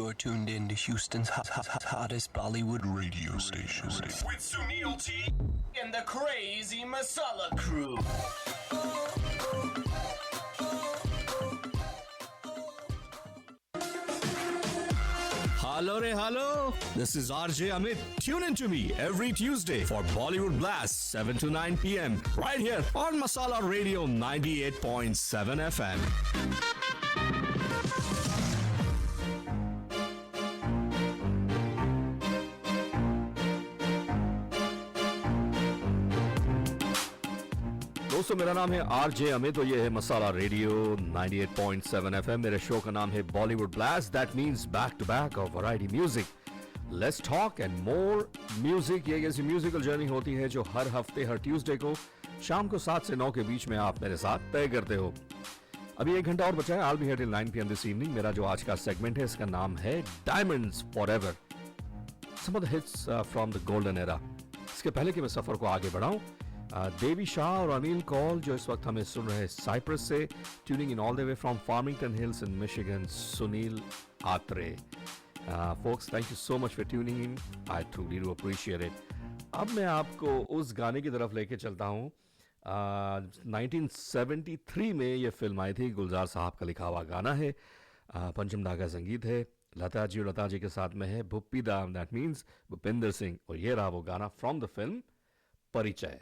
You're tuned in to Houston's hottest Bollywood radio station. With Sunil T and the Crazy Masala Crew. Hello re hello. This is RJ Amit. Tune in to me every Tuesday for Bollywood Blast 7 to 9 p.m. right here on Masala Radio 98.7 FM. दोस्तों मेरा नाम है RJ Amit और ये है Masala radio 98.7 FM. मेरे show का नाम है Bollywood blast, that means back to back of variety music. Let's talk and more music. ये ऐसी म्यूजिकल जर्नी होती है जो हर हफ्ते हर ट्यूसडे को शाम को 7 से 9 के बीच में आप मेरे साथ तय करते हो। अभी 1 घंटा और बचा है। I'll be here till 9 p.m. This evening. मेरा जो आज का सेगमेंट है इसका नाम है diamonds forever, some of the hits from the golden era. इसके पहले कि मैं सफर को आगे बढ़ाऊं, देवी शाह और अनिल कौल जो इस वक्त हमें सुन रहे हैं साइप्रस से, tuning in all the way from Farmington Hills in Michigan, Sunil Atre. Folks, thank you so much for tuning in, I truly do appreciate it. अब मैं आपको उस गाने की तरफ लेके चलता हूँ। 1973 में ये फिल्म आई थी, गुलजार साहब का लिखा हुआ गाना है, पंचम दा का संगीत है, लता जी और लता जी के साथ में है भुप्पी दा, दैट मीन्स भूपिंदर सिंह, और ये रहा वो गाना फ्रॉम द फिल्म परिचय।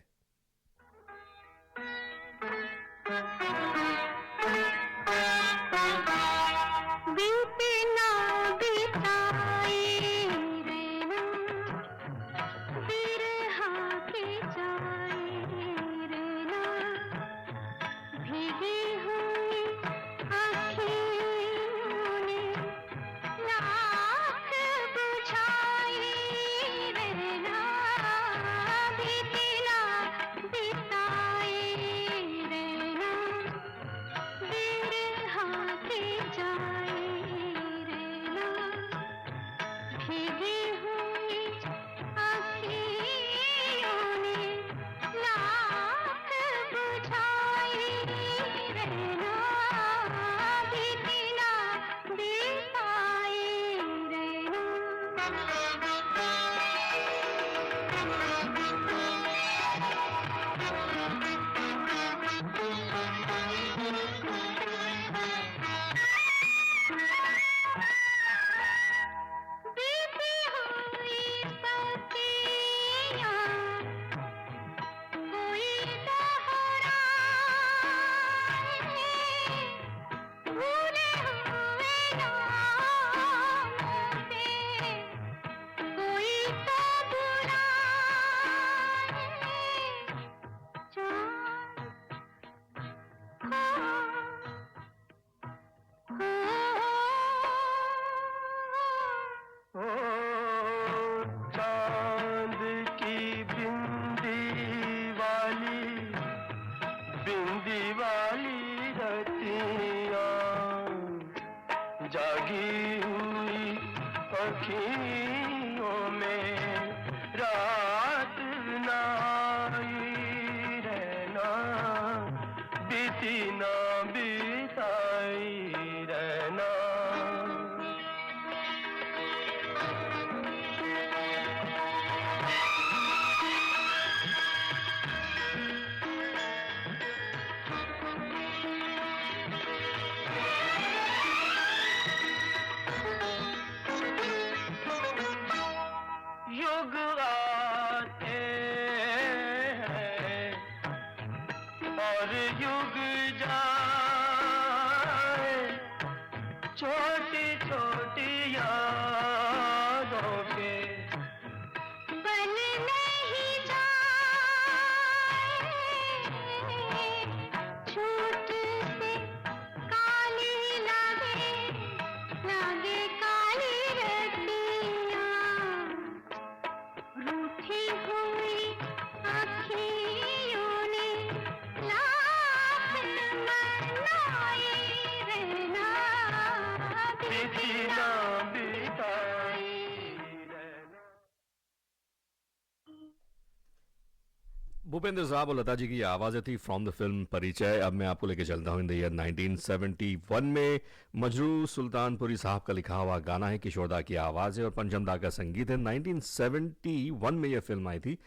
भूपेंद्र साहब और लता जी की आवाज़ें थी फ्रॉम द फिल्म परिचय। अब मैं आपको लेके चलता हूँ इन द ईयर 1971 में। मजरू सुल्तानपुरी साहब का लिखा हुआ गाना है, किशोरदा की आवाज़ है और पंचम दा का संगीत है। 1971 में यह फिल्म आई थी।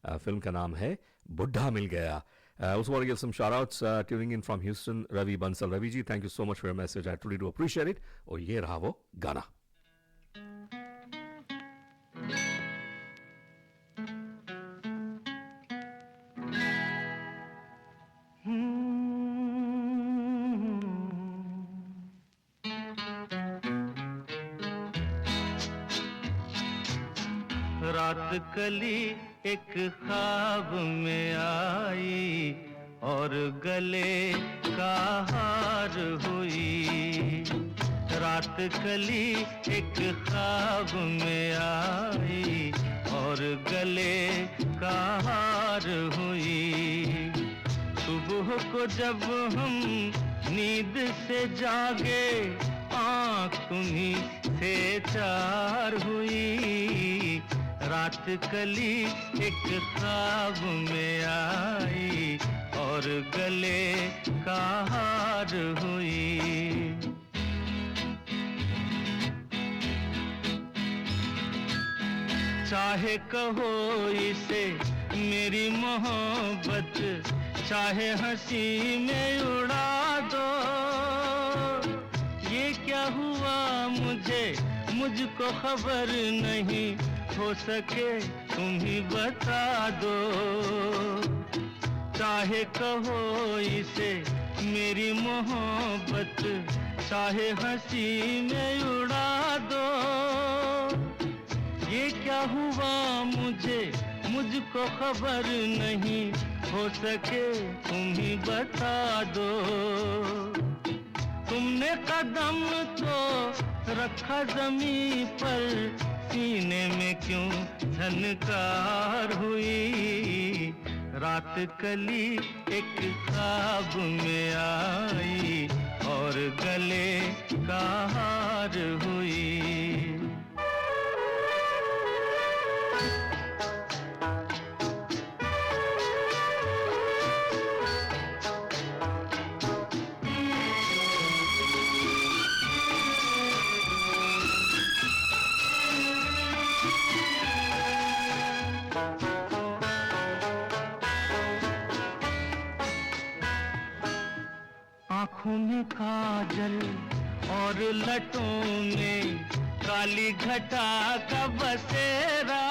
फिल्म का नाम है बुढ़ा मिल गया। Also want to give some shout outs tuning in from Houston, Ravi Bansal. Ravi ji, thank you so much for your message. I truly do appreciate it. और ये रहा वो गाना। रात कली एक ख्वाब में आई और गले का हार हुई। रात कली एक ख्वाब में आई और गले का हार हुई। सुबह को जब हम नींद से जागे आँख तुम्हीं से चार हुई। रात कली एक ख्वाब में आई और गले का हार हुई। चाहे कहो इसे मेरी मोहब्बत, चाहे हंसी में उड़ा दो। ये क्या हुआ मुझको खबर नहीं, हो सके तुम ही बता दो। चाहे कहो इसे मेरी मोहब्बत, चाहे हंसी में उड़ा दो। ये क्या हुआ मुझको खबर नहीं, हो सके तुम ही बता दो। तुमने कदम तो रखा जमीन पर, सीने में क्यों झनकार हुई। रात कली एक ख्वाब में आई और गले का हार हुई। आँखों में काजल और लटों में काली घटा का बसेरा।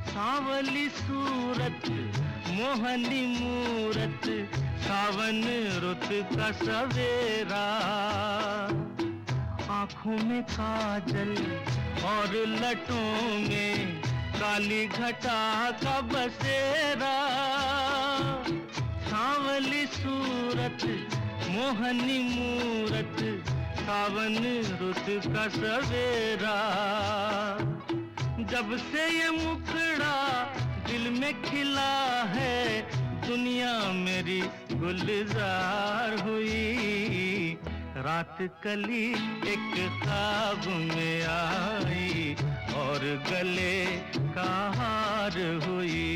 सांवली सूरत मोहनी मूरत, सावन रुत का सवेरा। आँखों में काजल और लटों में काली घटा का बसेरा। सांवली सूरत मोहनी मूरत, सावन रुत का सवेरा। जब से ये मुखड़ा दिल में खिला है, दुनिया मेरी गुलजार हुई। रात कली एक ख्वाब में आई और गले का हार हुई।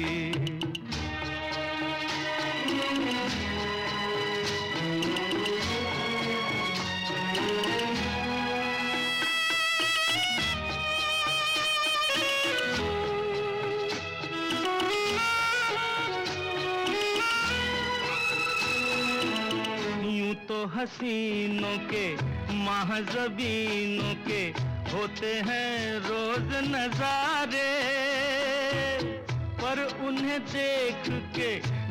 तो हसीनों के महज़बीनों के होते हैं रोज नजारे, पर उन्हें देख के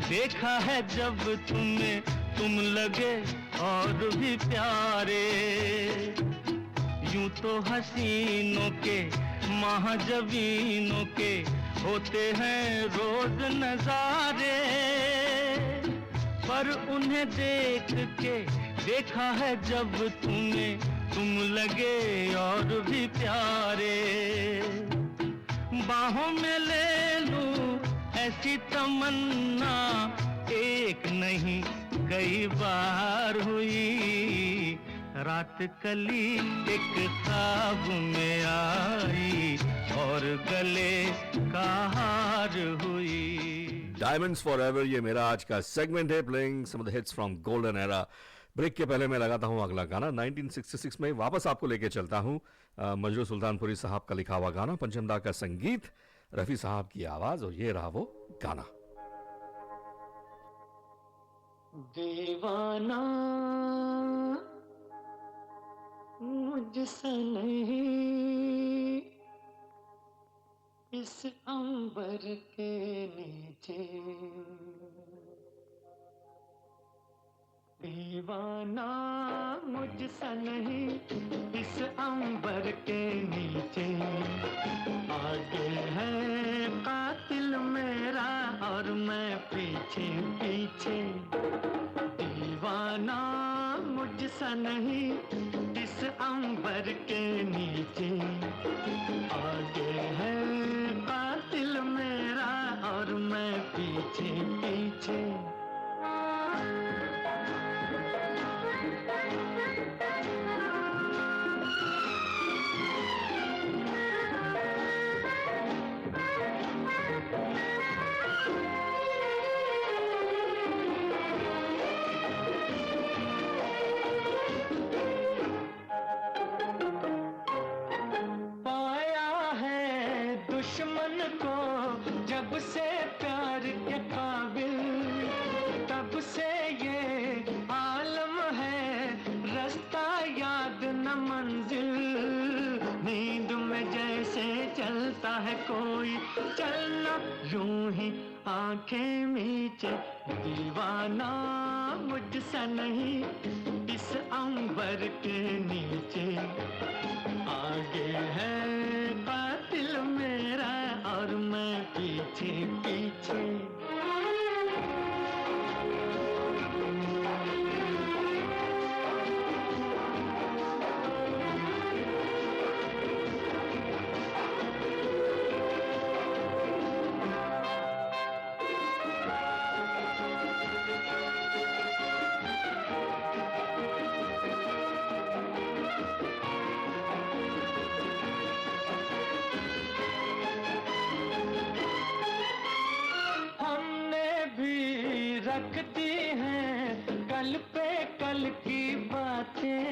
देखा है जब तुम्हें, तुम लगे और भी प्यारे। यूं तो हसीनों के महज़बीनों के होते हैं रोज नजारे, पर उन्हें देख के देखा है जब तुम्हें, तुम लगे और भी प्यारे। बाहों में ले लूं ऐसी तमन्ना, एक नहीं कई बार हुई। रात कली एक ख्वाब में आई और गले का हार हुई। डायमंड्स फॉर एवर, ये मेरा आज का सेगमेंट है, playing some of the hits from golden era. Break के पहले मैं लगाता हूँ अगला गाना। 1966 में वापस आपको लेके चलता हूँ। मजरू सुल्तानपुरी साहब का लिखा हुआ गाना, पंचमदा का संगीत, रफी साहब की आवाज, और ये रहा वो गाना। दीवाना मुझसे नहीं, इस अंबर के नीचे, दीवाना मुझसे नहीं, इस अंबर के नीचे, आगे है कातिल मेरा और मैं पीछे पीछे, दीवाना मुझसे नहीं, इस अंबर के नीचे, आगे है कातिल मेरा और मैं पीछे पीछे। दुश्मन को जब से प्यार के काबिल, तब से ये आलम है, रास्ता याद न मंजिल, नींद में जैसे चलता है कोई, चलना यूं ही आंखें मीचे, दीवाना मुझसे नहीं, इस अंबर के नीचे, आगे है कातिल मेरा और मैं पीछे पीछे। रखती हैं कल पे कल की बातें,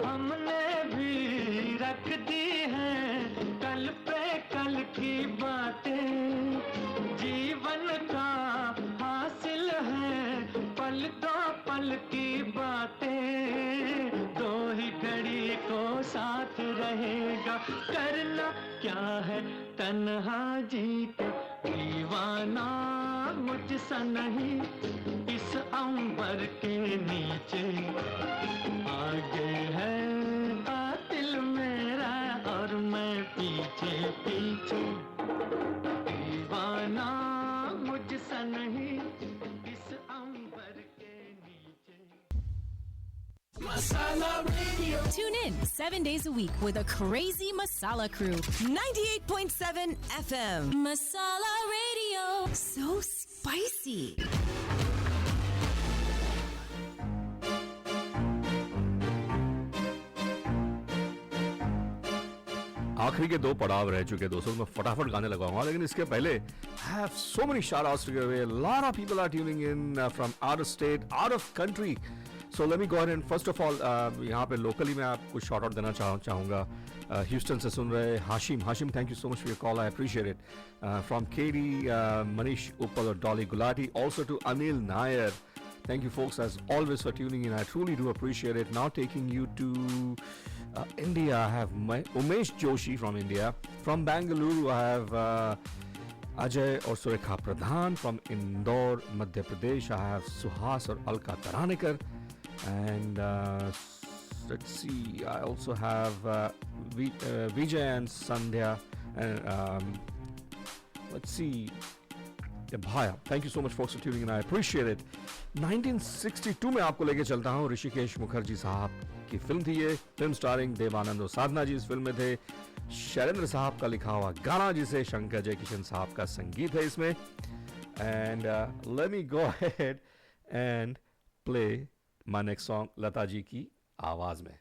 हमने भी रख दी हैं कल पे कल की बातें, जीवन का हासिल है पल दो पल की बातें, दो ही घड़ी को साथ रहेगा, करना क्या है तन्हा जी के, दीवाना मुझसे नहीं, इस अंबर के नीचे, आगे है कातिल मेरा और मैं पीछे पीछे, दीवाना मुझसे नहीं, इस अंबर के नीचे। Masala Radio. Tune in 7 days a week with a crazy Masala crew. 98.7 FM. Masala Radio. So spicy. आखिरी के दो पड़ाव रह चुके दोस्तों, मैं फटाफट गाने लगाऊंगा, लेकिन इसके पहले I have so many shout outs to give away. A lot of people are tuning in from out of state, out of country. So let me go ahead and first of all यहाँ पे locally मैं आपको short out देना चाहूँगा। Houston से सुन रहे Hashim, thank you so much for your call, I appreciate it. From KD, Manish uppal और Dolly Gulati, also to Anil Nair, thank you folks as always for tuning in, I truly do appreciate it. Now taking you to India, I have Umesh Joshi from India. From Bangalore I have Ajay और सुरेखा प्रधान. From Indore, Madhya Pradesh I have Suhas और Alka Taranikar. And let's see, I also have Vijay and Sandhya, and let's see, Bhaya. Thank you so much folks for tuning in, I appreciate it. 1962 में आपको लेके चलता हूँ। ऋषिकेश मुखर्जी साहब की film थी ये, फिल्म स्टारिंग देवानंद और साधना जी इस फिल्म में थे। शैलेंद्र साहब का लिखा हुआ गाना जिसे शंकर जयकिशन साहब का संगीत है इसमें। And let me go ahead and play my next song Lata ji की आवाज में।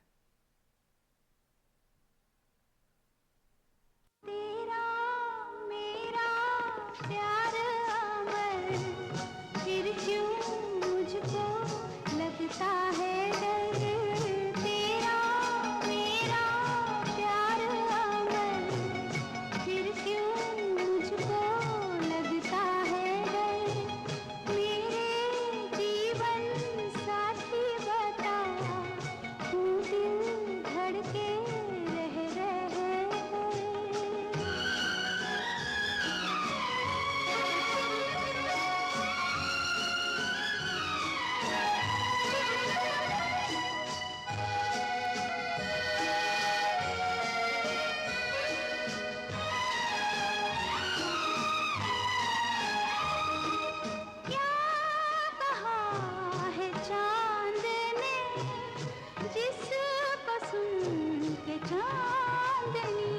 चांदनी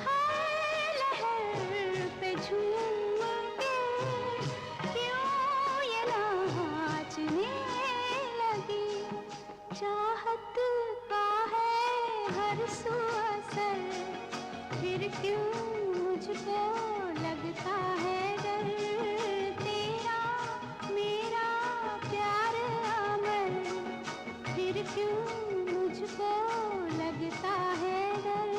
हर लहर पे झूमके क्यों ये नाचने लगी चाहत का है हर सू असर फिर क्यों मुझको लगता है डर तेरा मेरा प्यार अमर फिर क्यों मुझको लगता है डर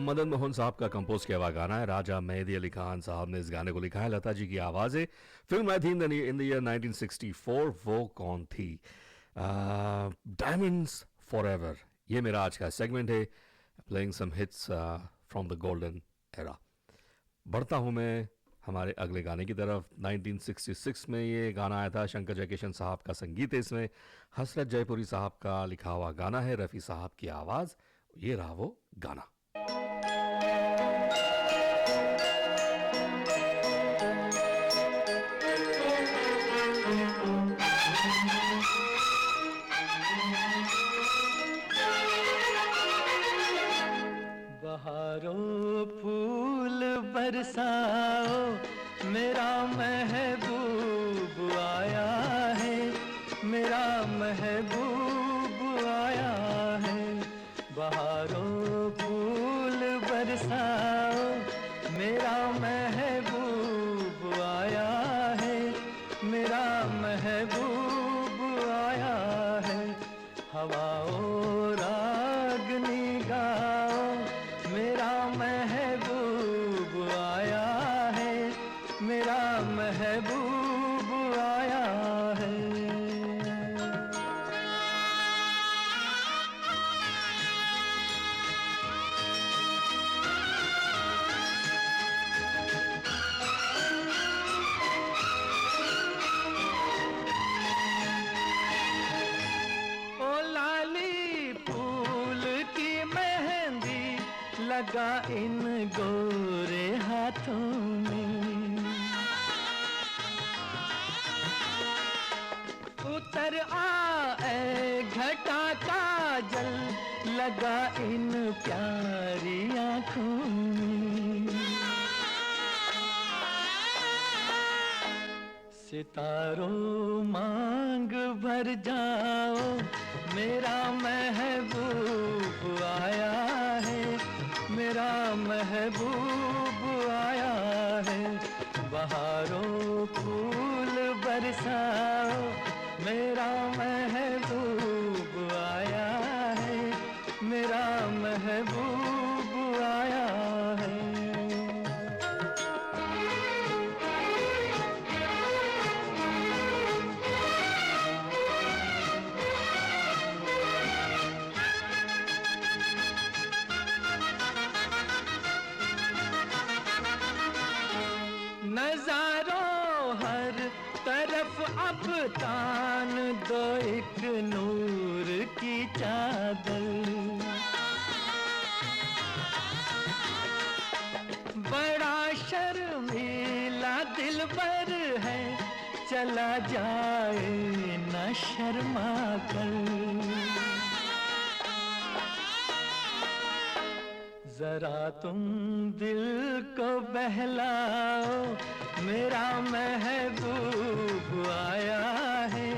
मदन मोहन साहब का कंपोज किया हुआ गाना है. राजा मेहदी अली खान साहब ने इस गाने को लिखा है. लता जी की आवाज़ है. फिल्म आई थी इन द ईयर 1964. वो कौन थी? Diamonds forever. ये मेरा आज का सेगमेंट है. Playing some hits from the golden era. बढ़ता हूँ मैं हमारे अगले गाने की तरफ. 1966 में ये गाना आया था. शंकर जयकिशन साहब का संगीत है इसमें. हसरत जयपुरी साहब का लिखा हुआ गाना है. रफ़ी साहब की आवाज़. ये रहा वो गाना. बहारों फूल बरसाओ, मेरा महबूब आया है, मेरा महबूब आया है. बहारों फूल बरसाओ, मेरा महबूब आया है, मेरा महबूब आया है. हवाओं रागनी गाओ, मेरा महबूब आया है, मेरा महबूब आया है. ओ लाली फूल की मेहंदी लगा इन गोरे हाथों में. उतर आए घटा काजल लगा इन प्यारी आँखों में. सितारों मांग भर जाओ, मेरा महबूब आया है, मेरा महबूब आया है. बहारों फूल बरसाओ, मेरा महबूब आया है, मेरा महबूब आया है. नजारों हर तरफ अब तान दो एक नूर की चादर. बड़ा शर्मीला दिलबर है, चला जाए न शर्मा कर. जरा तुम दिल को बहलाओ, मेरा महबूब आया है,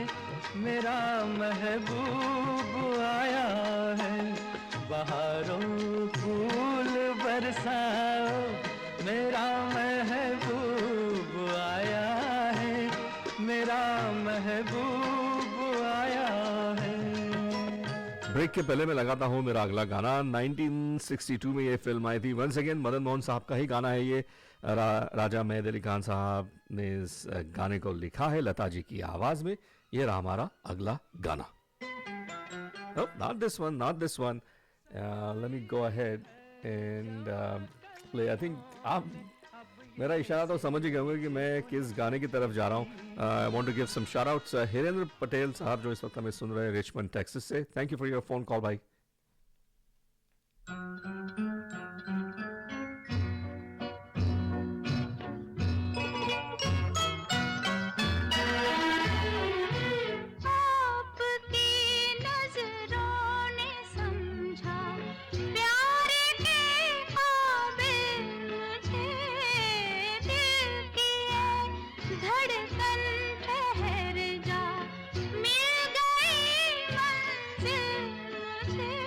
मेरा महबूब आया है. बहारों फूल बरसाओ, मेरा महबूब आया है, मेरा महबूब आया है. ब्रेक के पहले मैं लगाता हूँ मेरा अगला गाना. 1962 में ये फिल्म आई थी. वंस अगेन मदन मोहन साहब का ही गाना है ये. राजा मेहदी अली खान साहब ने इस गाने को लिखा है लता जी की आवाज़ में. ये रहा हमारा अगला गाना. Not this one, not this one. Let me go ahead and play. I think आप मेरा इशारा तो समझ ही गए होंगे कि मैं किस गाने की तरफ जा रहा हूँ. I want to give some shout outs. Hirendra Patel sahab जो इस वक्त हमें सुन रहे हैं रिचमंड टेक्सास से. Thank you for your phone call भाई. धड़कन ठहर जा, मिल गई मंजिल मुझे.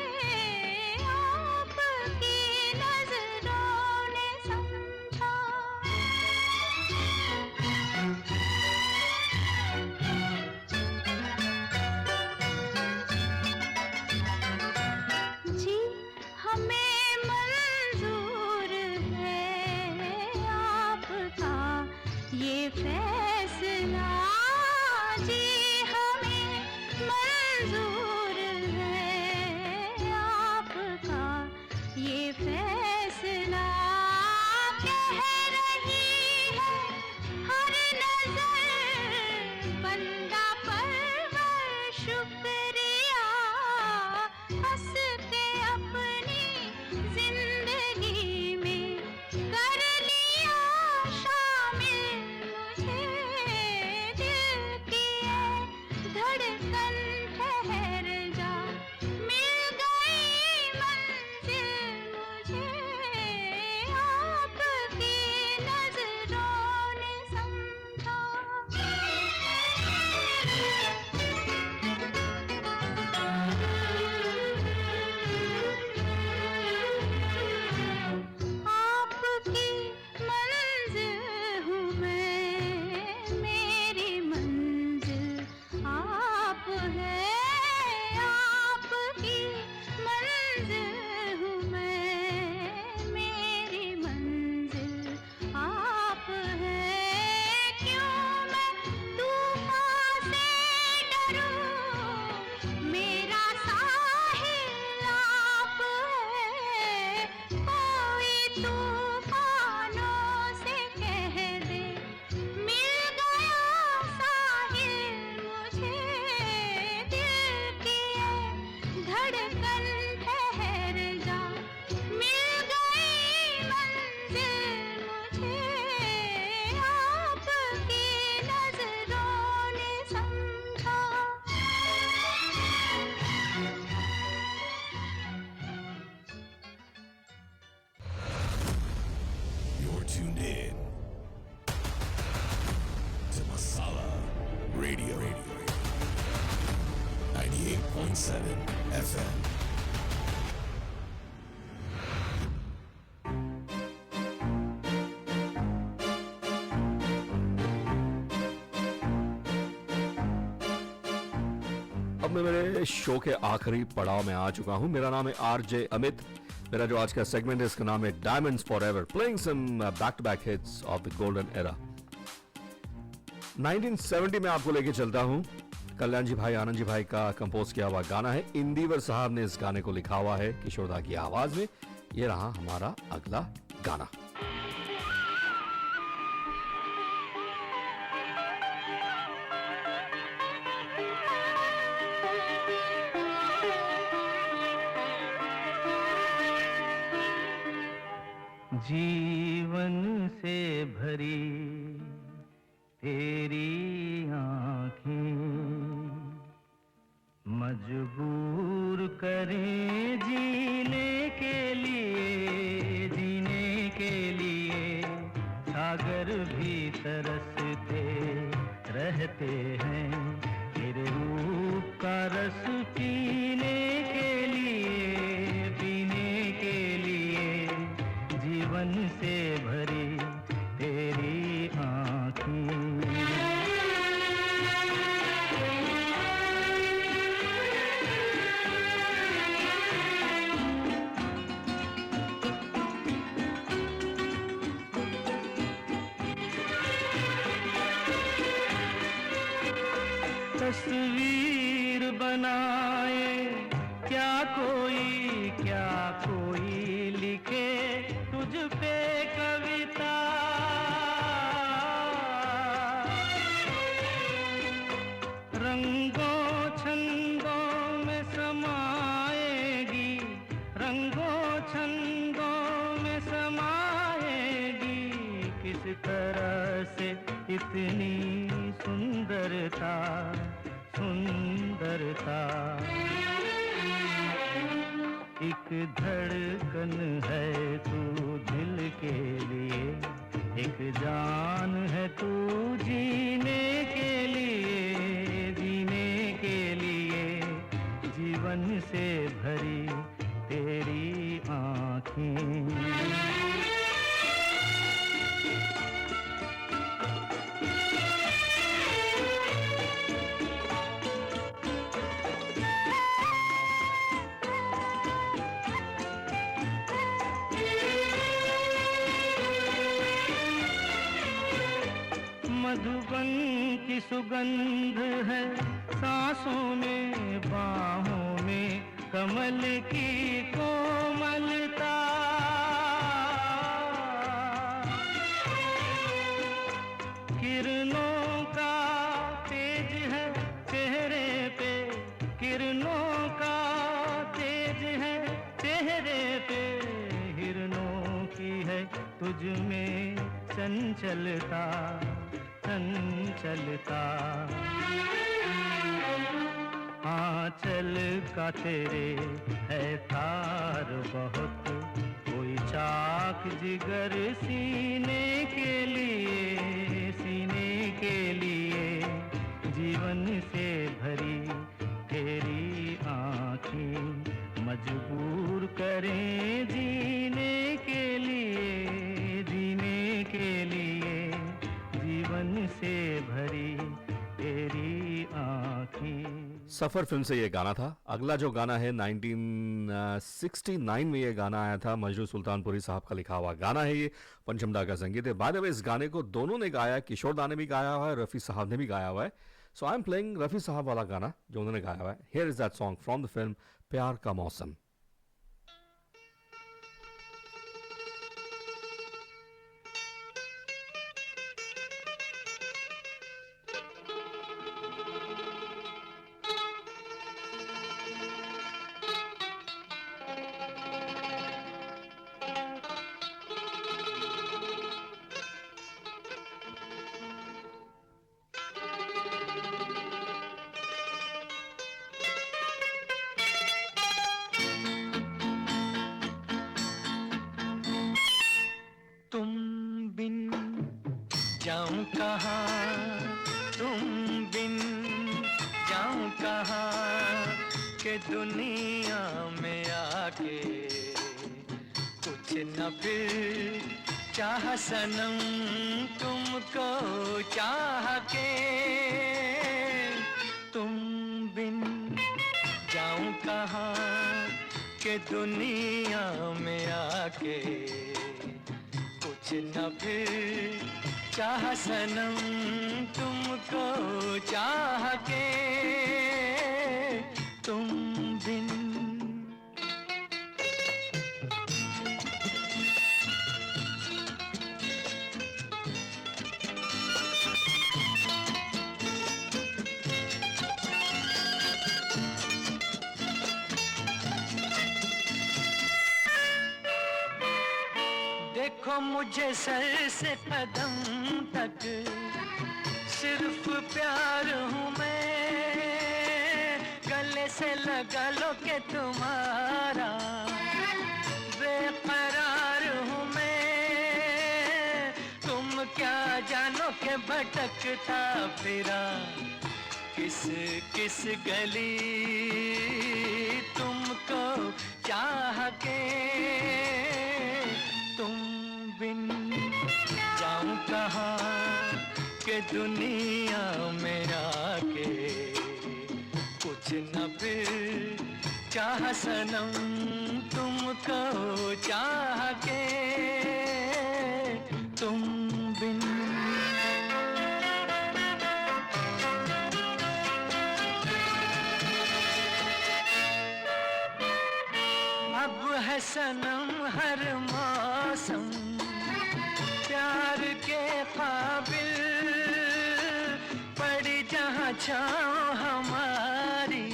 98.7 FM. अब मैं मेरे शो के आखिरी पड़ाव में आ चुका हूं। मेरा नाम है आरजे अमित। मेरा जो आज का सेगमेंट है इसका नाम है diamonds forever, playing some back to back hits of the golden era. 1970 में आपको लेके चलता हूं। कल्याण जी भाई, आनंद जी भाई का कंपोज किया हुआ गाना है। इंदिवर साहब ने इस गाने को लिखा हुआ है किशोरदा की आवाज में। ये रहा हमारा अगला गाना। जीवन से भरी तेरी आँखें मजबूर करें जीने के लिए सागर भी तरसते रहते हैं तेरे रूप का रस पीने के लिए जीवन से भरी तेरी आँखें। तस्वीर बनाए क्या कोई लिखे तुझ पे कविता। रंगों छंदों में समाएगी, रंगों छंदों में समाएगी। किस तरह से इतनी सुंदरता एक धड़कन है तू दिल के लिए, एक जान है तू जीने के लिए जीवन से भरी तेरी आँखें। मधुबन की सुगंध है सांसों में, बाहों में कमल की कोमलता। किरणों का तेज है चेहरे पे, किरणों का तेज है चेहरे पे। हिरणों की है तुझ में चंचलता। आंचल का तेरे है तार बहुत, कोई चाक जिगर सीने के लिए जीवन से भरी तेरी आँखें मजबूर करें जीने के लिए जीवन से भरी तेरी आँखें। सफर फिल्म से ये गाना था। अगला जो गाना है 1969 में ये गाना आया था। मजरू सुल्तानपुरी साहब का लिखा हुआ गाना है ये। पंचम दा का संगीत है। बाय द वे इस गाने को दोनों ने गाया, किशोर दा ने भी गाया हुआ है, रफ़ी साहब ने भी गाया हुआ है। सो आई एम प्लेइंग रफ़ी साहब वाला गाना जो उन्होंने गाया हुआ है। Here is that song from the film प्यार का मौसम। जाऊं कहाँ तुम बिन, जाऊं कहाँ के के दुनिया में आके कुछ न फिर चाह सनम तुमको चाह के तुम बिन जाऊं कहाँ के दुनिया में आके कुछ न फिर चाह सनम तुमको चाह के तुम बिन देखो मुझे सर से कदम तक सिर्फ प्यार हूँ मैं, गले से लगा लो के तुम्हारा बेकरार हूँ मैं। तुम क्या जानो के भटकता फिरा किस किस गली तुमको चाह के तुम बिन जाऊं कहाँ के दुनिया में आके कुछ न फिर चाह सनम तुमको चाह के तुम बिन अब है सनम हर मौसम प्यार के काबिल, पड़ी जहाँ छाँव हमारी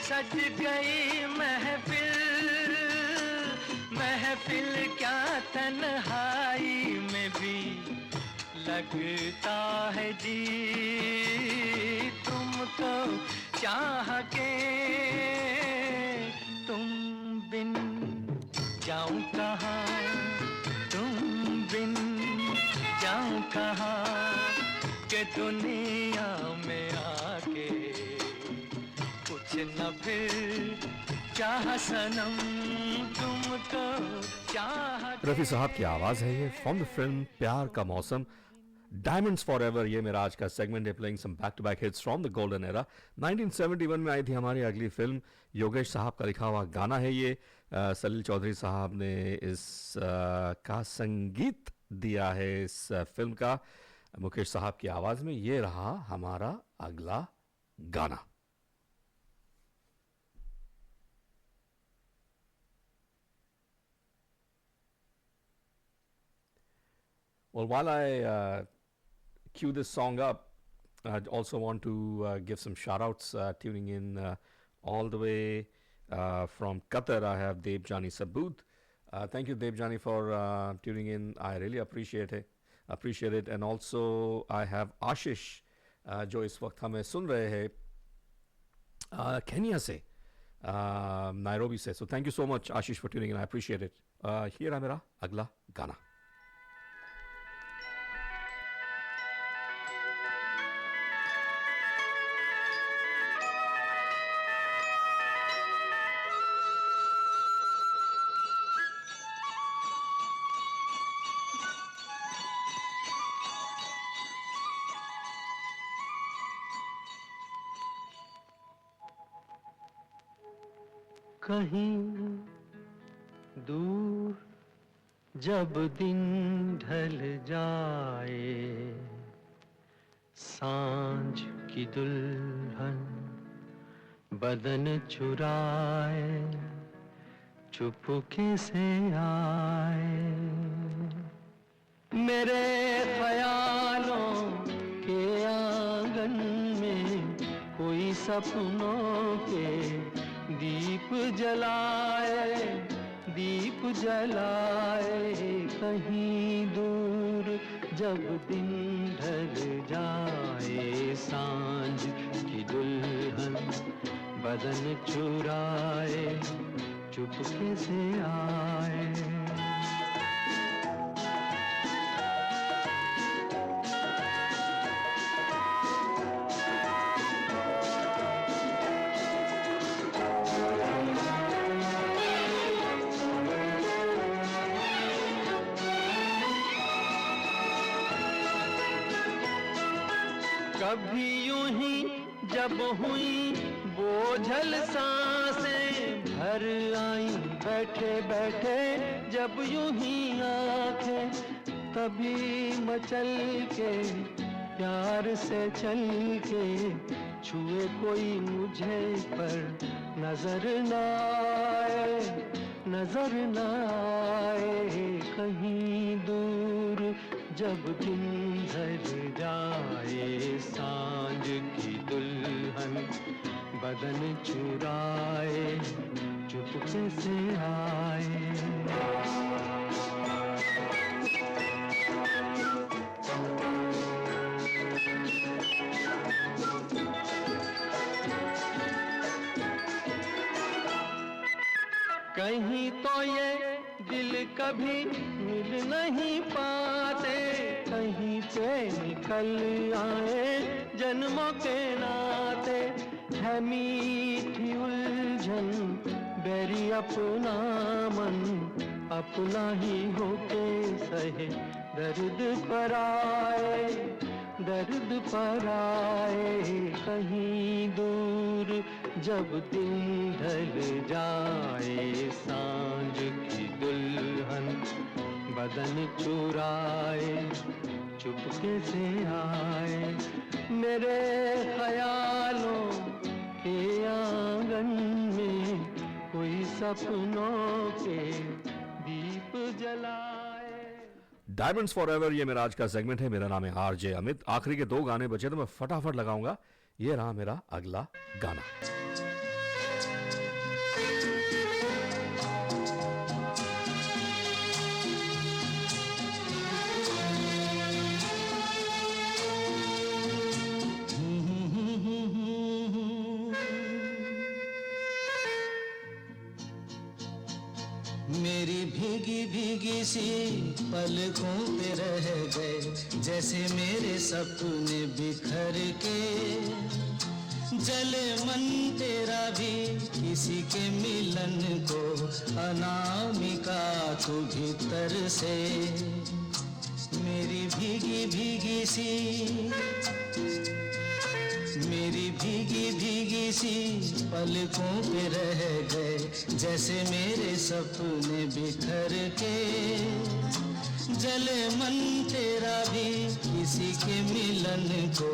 सज गई महफिल। महफिल क्या तन्हाई में भी लगता है जी तुमको चाह के तुम बिन जाऊं कहाँ तुम बिन जाऊं कहाँ के दुनिया में आके कुछ न फिर चाह सनम तुमको चाह रफी साहब की आवाज है ये फ्रॉम द फिल्म प्यार का मौसम। डायमंड्स फॉरएवर ये मेरा आज का सेगमेंट है, playing some back to back hits from the golden era. 1971 में आई थी हमारी अगली फिल्म, योगेश साहब का लिखा हुआ गाना है ये। सलील चौधरी साहब ने इस का संगीत दिया है इस फिल्म का मुकेश साहब की आवाज में। ये रहा हमारा अगला गाना। Well, while I cue this song up, I also want to give some shout outs tuning in all the way from Qatar. I have Debjani Saboot. Thank you, Debjani, for tuning in. I really appreciate it. And also I have Ashish, जो इस वक्त हमें सुन रहे हैं Kenya से, Nairobi से. So thank you so much, Ashish, for tuning in. I appreciate it. Here है मेरा अगला गाना. कहीं दूर जब दिन ढल जाए, सांझ की दुल्हन बदन चुराए चुपके से आए, मेरे ख्यालों के आंगन में कोई सपनों के दीप जलाए कहीं दूर जब दिन ढल जाए, सांझ की दुल्हन बदन चुराए चुपके से आए। कभी यूं ही जब हुई बोझल सांसें भर आई बैठे बैठे जब यूं ही आंखें, तभी मचल के प्यार से चल के छुए कोई मुझे पर नजर न आए, नजर न आए। कहीं दूर जब दिन ढल जाए, सांझ की दुल्हन बदन चुराए चुपके से आए। कहीं तो ये दिल कभी मिल नहीं पाते, कहीं पे निकल आए जन्मों के नाते। है मीठी उलझन बैरी अपना मन, अपना ही होके सहे दर्द पर आए, दर्द पर आए। कहीं दूर जब दिन ढल जाए, सांझ की दुल्हन बदन चुराए चुपके से आए। मेरे ख्यालों के आंगन में कोई सपनों के दीप जलाए। डायमंड्स फॉरएवर ये मेरा आज का सेगमेंट है। मेरा नाम है आरजे अमित। आखिरी के 2 गाने बचे तो मैं फटाफट लगाऊंगा। ये रहा मेरा अगला गाना। मेरी भीगी भीगी सी पलकों पे रह गए, जैसे मेरे सपने बिखर के। जले मन तेरा भी किसी के मिलन को, अनामिका तू भीतर से। मेरी भीगी भीगी सी, मेरी भीगी भीगी सी पलकों पे रह गए, जैसे मेरे सपने बिखर के। जले मन तेरा भी किसी के मिलन को,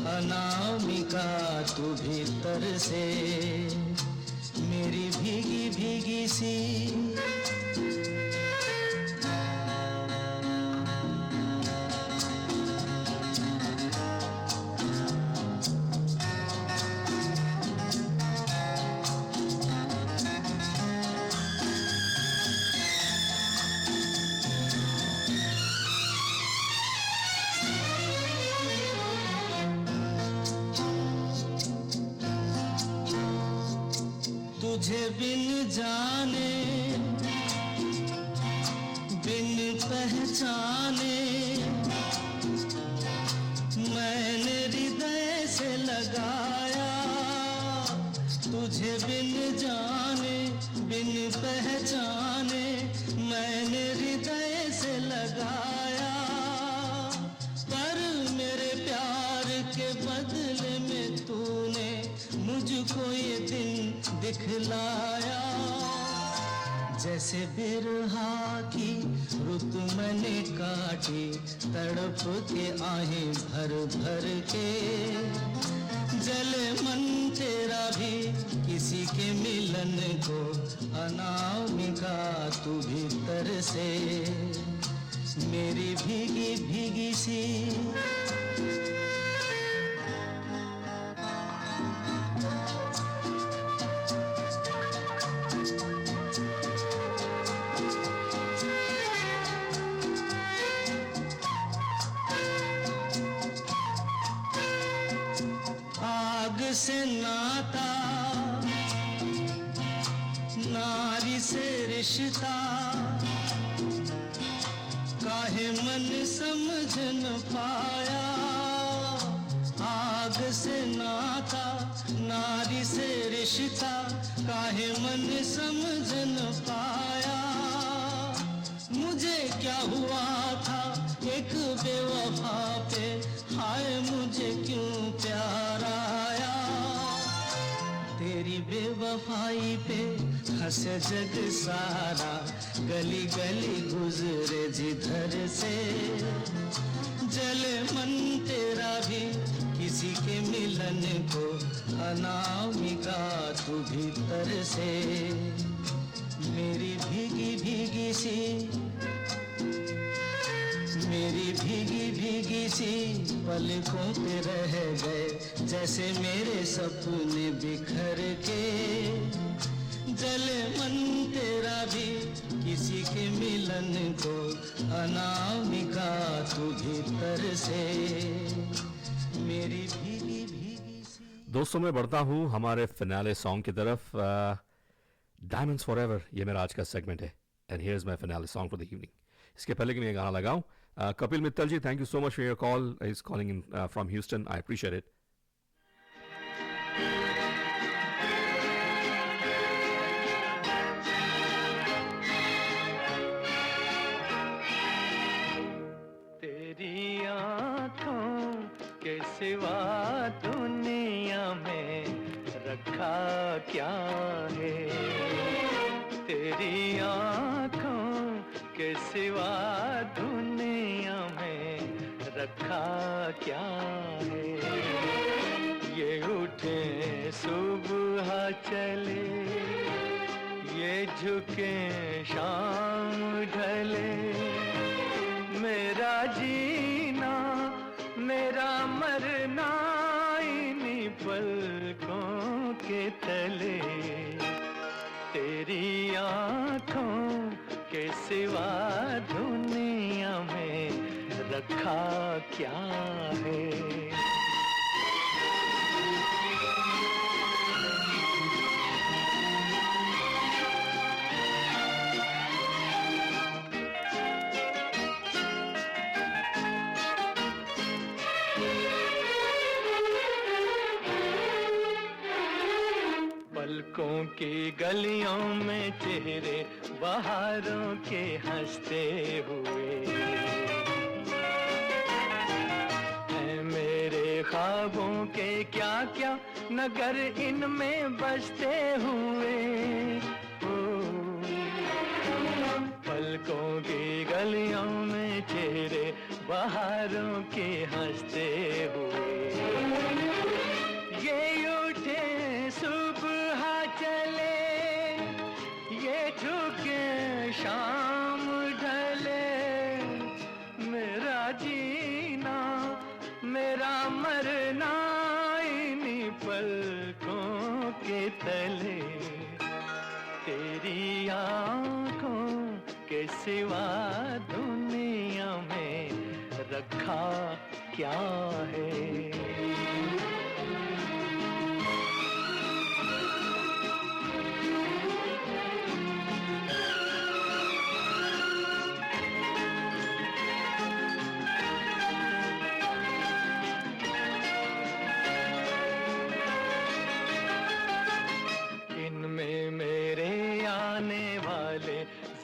अनामिका तू भीतर से। मेरी भीगी भीगी सी। तुझे बिन जाने बिन पहचाने, मैंने हृदय से लगाया। तुझे बिन जाने बिन पहचाने, मैंने हृदय से लगाया। पर मेरे प्यार के बदले में तूने मुझको ये दिन दिखलाया। जैसे बिरहा की रुत मैंने काटी, तड़प के आहें भर भर के। जले मन तेरा भी किसी के मिलन को, अनामिका तू भीतर से। मेरी भीगी भीगी सी। से नाता, नारी से रिश्ता, काहे मन समझ न पाया। आग से नाता, नारी से रिश्ता, काहे मन समझ न पाया। मुझे क्या हुआ था एक बेवफा पे, हाय मुझे क्यों सफाई पे हंसे जग सारा, गली गली गुजरे जिधर से, जले मन तेरा भी किसी के मिलन को, अनामिका तू भीतर से, मेरी भीगी भीगी सी, मेरी भीगी भीगी सी पलकों पे रह गए, जैसे मेरे सपने बिखर के, जले मन तेरा भी किसी के मिलन को, अनामिका तू भीतर से, मेरी भीगी भीगी सी। दोस्तों मैं बढ़ता हूँ हमारे फिनाले सॉन्ग की तरफ। डायमंड्स फॉरएवर ये मेरा आज का सेगमेंट है, and here is my finale song for the evening. इसके पहले कि मैं ये गाना लगाऊं, Kapil Mittal ji, thank you so much for your call, is calling in from Houston, I appreciate it. तेरी आँखों के सिवा दुनिया में रखा क्या है, तेरी आँखों के सिवा दुनिया में रखा क्या है, ये उठे सुबह चले, ये झुके शाम ढले, मेरा जीना मेरा मरना इन्हीं पलकों के तले, तेरी आँखों के सिवा दुनिया में रखा क्या है। पलकों की गलियों में चेहरे बहारों के हंसते हुए, हैं मेरे ख्वाबों के क्या क्या नगर इनमें बसते हुए, पलकों की गलियों में चेहरे बहारों के हंसते हुए, ये उठे सुबह चले, ये झुके शाम ढले, मेरा जीना मेरा मरना इन्हीं पलकों के तले, तेरी आँखों के सिवा दुनिया में रखा क्या है।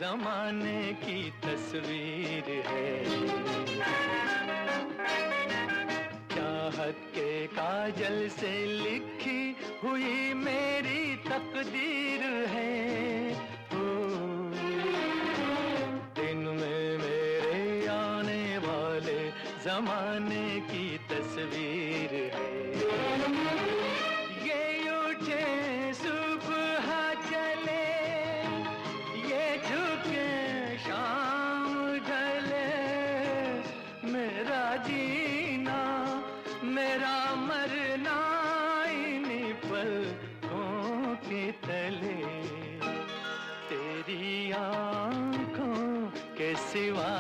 जमाने की तस्वीर है, चाहत के काजल से लिखी हुई मेरी तकदीर है, दिन में मेरे आने वाले जमाने की तस्वीर है, ये उठे सुबह चले, शाम ढले, मेरा जीना मेरा मरना इन्हीं पलकों के तले, तेरी आँखों के सिवा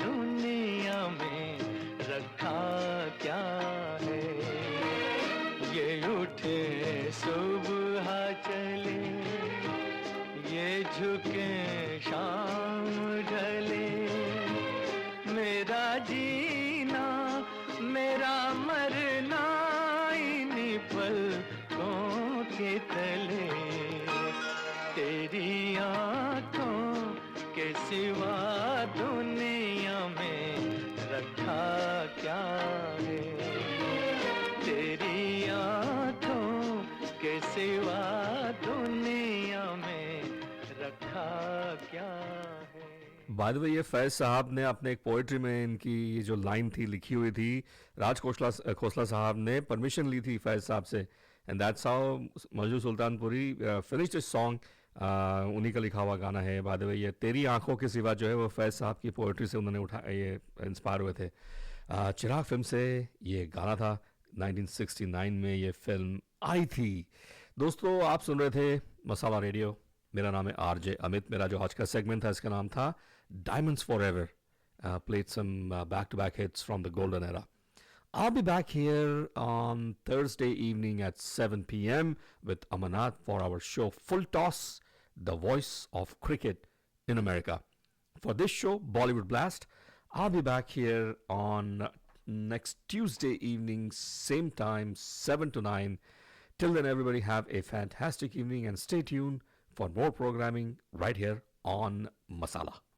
दुनिया में रखा क्या है, ये उठे सुबह चले, ये झुके शाम ढले, मेरा जीना मेरा मरना इन्हीं पलकों के तले, तेरी आँखों के सिवा दुनिया में रखा क्या है, तेरी आँखों के सिवा दुनिया बाय द वे ये फैज साहब ने अपने एक पोइट्री में इनकी ये जो लाइन थी लिखी हुई थी, राज खोसला साहब ने परमिशन ली थी फैज साहब से, and that's how Majnu Sultanpuri finished this song. उन्हीं का लिखा हुआ गाना है. बाय द वे ये तेरी आंखों के सिवा जो है वो फैज साहब की पोइट्री से उन्होंने ये इंस्पायर हुए थे. चिराग फिल्म से ये गाना था. 1969 में ये फिल्म आई थी. दोस्तों आप सुन रहे थे मसाला रेडियो. मेरा नाम है आरजे अमित. मेरा जो आज का सेगमेंट था इसका नाम था diamonds for ever. Played some back-to-back hits from the golden era. I'll be back here on Thursday evening at 7 p.m. with Amanat for our show Full Toss, the voice of cricket in America. For this show, Bollywood Blast, I'll be back here on next Tuesday evening, same time, 7 to 9. Till then, everybody have a fantastic evening and stay tuned for more programming right here on Masala.